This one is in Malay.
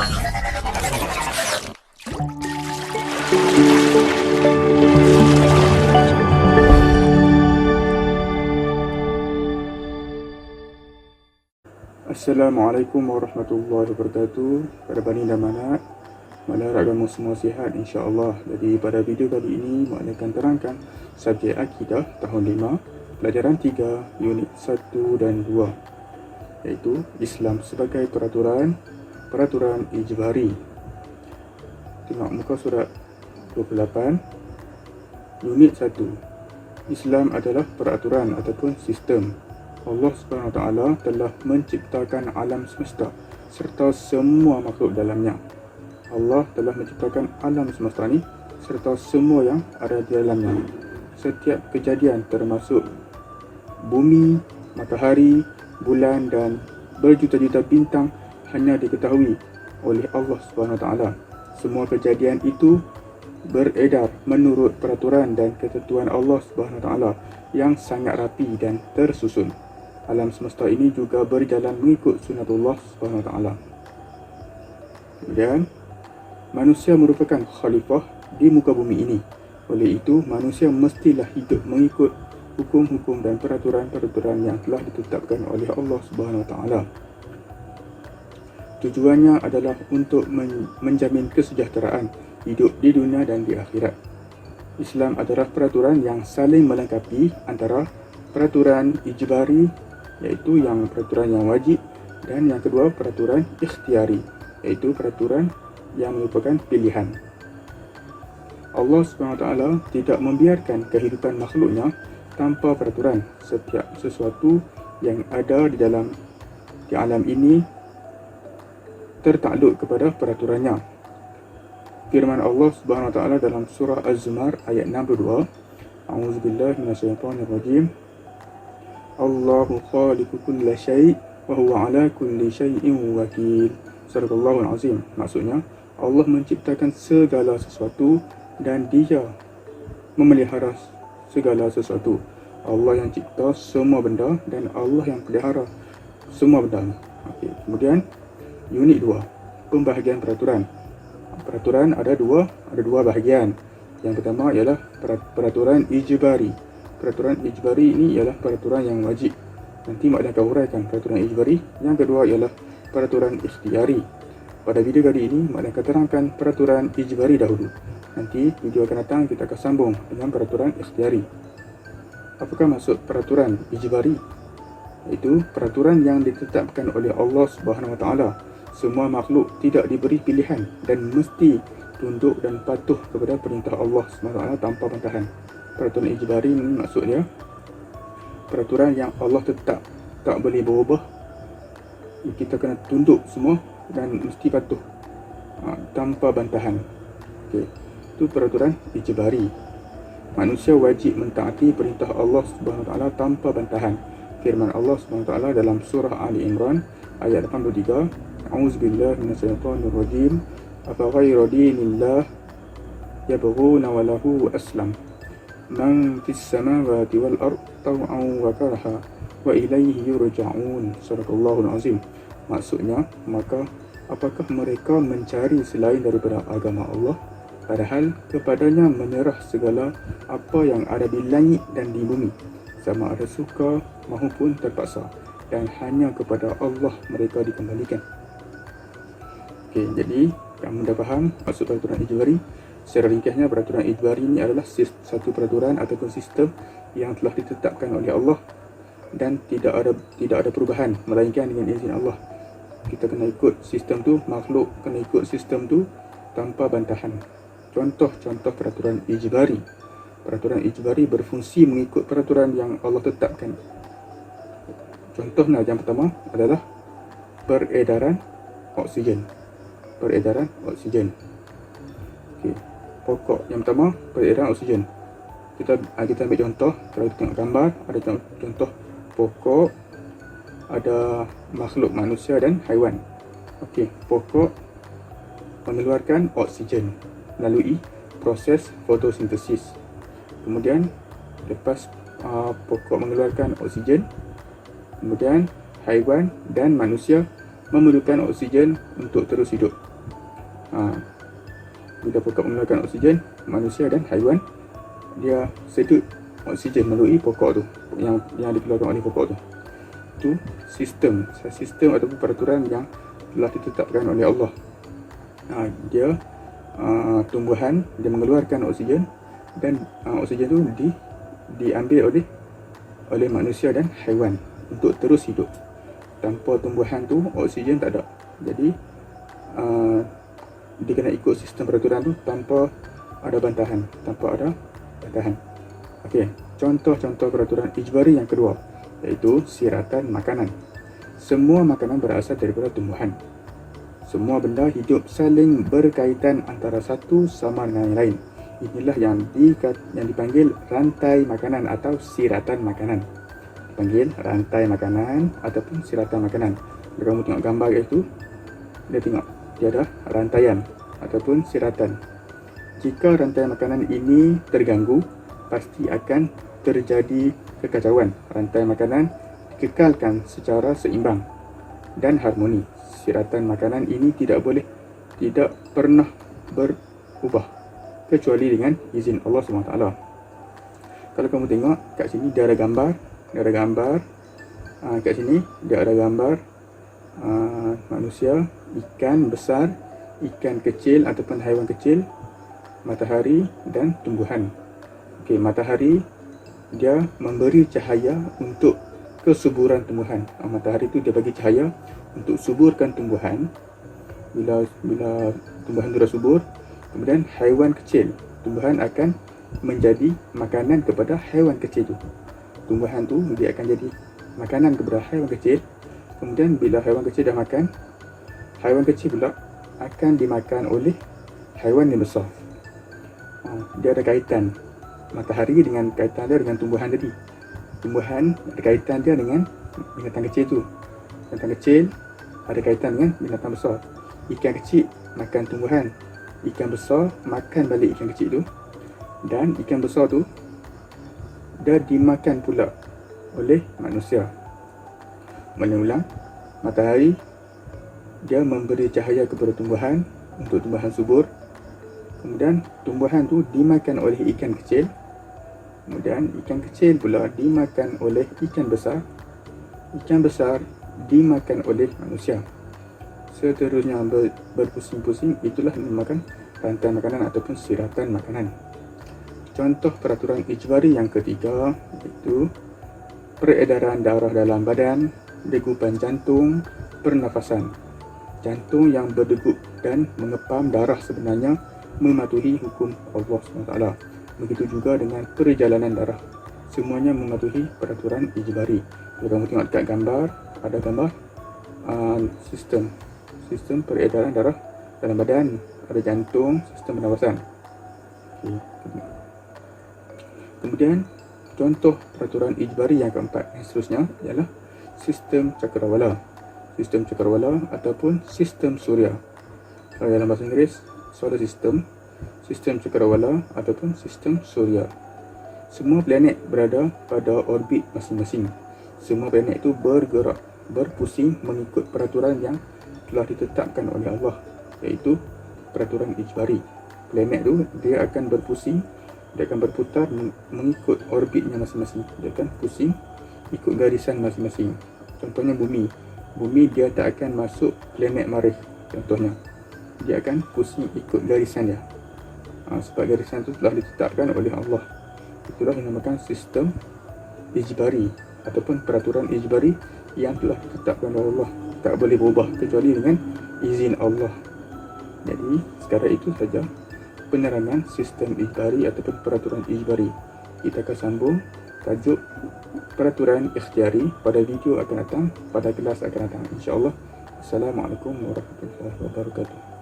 Assalamualaikum warahmatullahi wabarakatuh. Pada Bani dan Manat, malah agama semua sihat insya-Allah. Jadi pada video kali ini Mak akan terangkan subjek akidah tahun 5, pelajaran 3, unit 1 dan 2, iaitu Islam sebagai peraturan ijbari. Tengok muka surat 28, unit 1. Islam adalah peraturan ataupun sistem. Allah SWT telah menciptakan alam semesta serta semua makhluk dalamnya. Allah telah menciptakan alam semesta ni serta semua yang ada di dalamnya. Setiap kejadian termasuk bumi, matahari, bulan dan berjuta-juta bintang hanya diketahui oleh Allah SWT. Semua kejadian itu beredar menurut peraturan dan ketentuan Allah SWT yang sangat rapi dan tersusun. Alam semesta ini juga berjalan mengikut sunatullah SWT. Kemudian, manusia merupakan khalifah di muka bumi ini. Oleh itu, manusia mestilah hidup mengikut hukum-hukum dan peraturan-peraturan yang telah ditetapkan oleh Allah SWT. Tujuannya adalah untuk menjamin kesejahteraan hidup di dunia dan di akhirat. Islam adalah peraturan yang saling melengkapi antara peraturan ijbari, iaitu yang peraturan yang wajib, dan yang kedua peraturan ikhtiari, iaitu peraturan yang merupakan pilihan. Allah SWT tidak membiarkan kehidupan makhluknya tanpa peraturan. Setiap sesuatu yang ada di alam ini tertakluk kepada peraturannya. Firman Allah SWT dalam surah Az-Zumar ayat 62, A'udzubillahi minasyaitonirrajim. Allahu khaliqu kulli syai' wa huwa ala kulli syai'in wakil. Sadaqallahul azim. Maksudnya, Allah menciptakan segala sesuatu dan Dia memelihara segala sesuatu. Allah yang cipta semua benda dan Allah yang pelihara semua benda. Okey, kemudian unit 2, pembahagian peraturan. Peraturan ada dua bahagian. Yang pertama ialah peraturan ijbari. Peraturan ijbari ini ialah peraturan yang wajib. Nanti Mak akan huraikan peraturan ijbari. Yang kedua ialah peraturan ikhtiari. Pada video kali ini Mak akan terangkan peraturan ijbari dahulu. Nanti video akan datang kita akan sambung dengan peraturan ikhtiari. Apakah maksud peraturan ijbari? Iaitu peraturan yang ditetapkan oleh Allah SWT. Semua makhluk tidak diberi pilihan dan mesti tunduk dan patuh kepada perintah Allah SWT tanpa bantahan. Peraturan ijbari ini maksudnya peraturan yang Allah tetap, tak boleh berubah. Kita kena tunduk semua dan mesti patuh tanpa bantahan. Okey, itu peraturan ijbari. Manusia wajib mentaati perintah Allah SWT tanpa bantahan. Firman Allah SWT dalam surah Ali Imran ayat 83, A'udzubillahi minasyaitonirrajim. Afa ghayra dinillah yabghuna wa lahu aslam man fis samawati wal ard taw'an wa karha wa ilayhi yurja'un. Sadaqallahul azim. Maksudnya, maka apakah mereka mencari selain daripada agama Allah, padahal kepadanya menyerah segala apa yang ada di langit dan di bumi, sama ada suka maupun terpaksa, dan hanya kepada Allah mereka dikembalikan. Okey, jadi yang mudah faham maksud peraturan ijbari. Secara ringkasnya, peraturan ijbari ini adalah satu peraturan ataupun sistem yang telah ditetapkan oleh Allah dan tidak ada perubahan melainkan dengan izin Allah. Kita kena ikut sistem tu, makhluk kena ikut sistem tu tanpa bantahan. Contoh-contoh peraturan ijbari. Peraturan ijbari berfungsi mengikut peraturan yang Allah tetapkan. Contohnya yang pertama adalah peredaran oksigen. Peredaran oksigen. Okey. Pokok yang pertama, peredaran oksigen. Kita ambil contoh. Kalau kita tengok gambar, ada contoh pokok, ada makhluk manusia dan haiwan. Okey, pokok mengeluarkan oksigen melalui proses fotosintesis. Kemudian lepas pokok mengeluarkan oksigen, kemudian haiwan dan manusia memerlukan oksigen untuk terus hidup. Bila pokok mengeluarkan oksigen, manusia dan haiwan dia sedut oksigen melalui pokok tu, yang dikeluarkan oleh pokok tu. Itu sistem ataupun peraturan yang telah ditetapkan oleh Allah. Dia tumbuhan dia mengeluarkan oksigen, dan oksigen tu diambil oleh manusia dan haiwan untuk terus hidup. Tanpa tumbuhan tu oksigen tak ada. Jadi dia kena ikut sistem peraturan tu tanpa ada bantahan. Okey, contoh-contoh peraturan ijbari yang kedua iaitu siratan makanan. Semua makanan berasal daripada tumbuhan. Semua benda hidup saling berkaitan antara satu sama dengan yang lain. Inilah yang dipanggil rantai makanan atau siratan makanan. Dipanggil rantai makanan ataupun siratan makanan. Kalau kamu tengok gambar itu, dia ada rantaian ataupun siratan. Jika rantai makanan ini terganggu, pasti akan terjadi kekacauan. Rantai makanan dikekalkan secara seimbang dan harmoni. Siratan makanan ini tidak pernah berubah kecuali dengan izin Allah SWT. Kalau kamu tengok kat sini dia ada gambar. Kat sini dia ada gambar manusia, ikan besar, ikan kecil ataupun haiwan kecil, matahari dan tumbuhan. Okey, matahari dia memberi cahaya untuk kesuburan tumbuhan. Matahari tu dia bagi cahaya untuk suburkan tumbuhan. Bila tumbuhan tu dah subur, kemudian haiwan kecil, tumbuhan akan menjadi makanan kepada haiwan kecil tu. Tumbuhan tu dia akan jadi makanan kepada haiwan kecil. Kemudian bila haiwan kecil dah makan, haiwan kecil pula akan dimakan oleh haiwan yang besar. Dia ada kaitan matahari dengan kaitan dia dengan tumbuhan tadi. Tumbuhan ada kaitan dia dengan binatang kecil tu. Binatang kecil ada kaitan dengan binatang besar. Ikan kecil makan tumbuhan, ikan besar makan balik ikan kecil tu, dan ikan besar tu dia dimakan pula oleh manusia. Mengulang, matahari dia memberi cahaya kepada tumbuhan untuk tumbuhan subur. Kemudian tumbuhan tu dimakan oleh ikan kecil. Kemudian ikan kecil pula dimakan oleh ikan besar. Ikan besar dimakan oleh manusia. Seterusnya berpusing-pusing. Itulah dinamakan rantai makanan ataupun siratan makanan. Contoh peraturan ijbari yang ketiga iaitu peredaran darah dalam badan, degupan jantung, pernafasan. Jantung yang berdegup dan mengepam darah sebenarnya mematuhi hukum Allah SWT. Begitu juga dengan perjalanan darah. Semuanya mematuhi peraturan ijbari. Kalau kamu tengok dekat gambar, ada gambar sistem peredaran darah dalam badan, ada jantung, sistem pernafasan. Kemudian contoh peraturan ijbari yang keempat yang seterusnya ialah sistem cakrawala. Sistem cakrawala ataupun sistem suria. Kalau dalam bahasa Inggeris, solar system, sistem cakrawala ataupun sistem suria. Semua planet berada pada orbit masing-masing. Semua planet itu berpusing mengikut peraturan yang telah ditetapkan oleh Allah, iaitu peraturan ijbari. Planet tu dia akan berpusing, dia akan berputar mengikut orbitnya masing-masing. Dia akan pusing ikut garisan masing-masing. Contohnya bumi dia tak akan masuk planet Marikh. Contohnya dia akan pusing ikut garisan dia, sebab garisan itu telah ditetapkan oleh Allah. Itulah yang dinamakan sistem ijbari ataupun peraturan ijbari yang telah ditetapkan oleh Allah. Tak boleh berubah kecuali dengan izin Allah. Jadi sekarang itu saja penerangan sistem ijbari ataupun peraturan ijbari. Kita akan sambung tajuk peraturan ikhtiari pada video akan datang, pada kelas akan datang, insya-Allah. Assalamualaikum warahmatullahi wabarakatuh.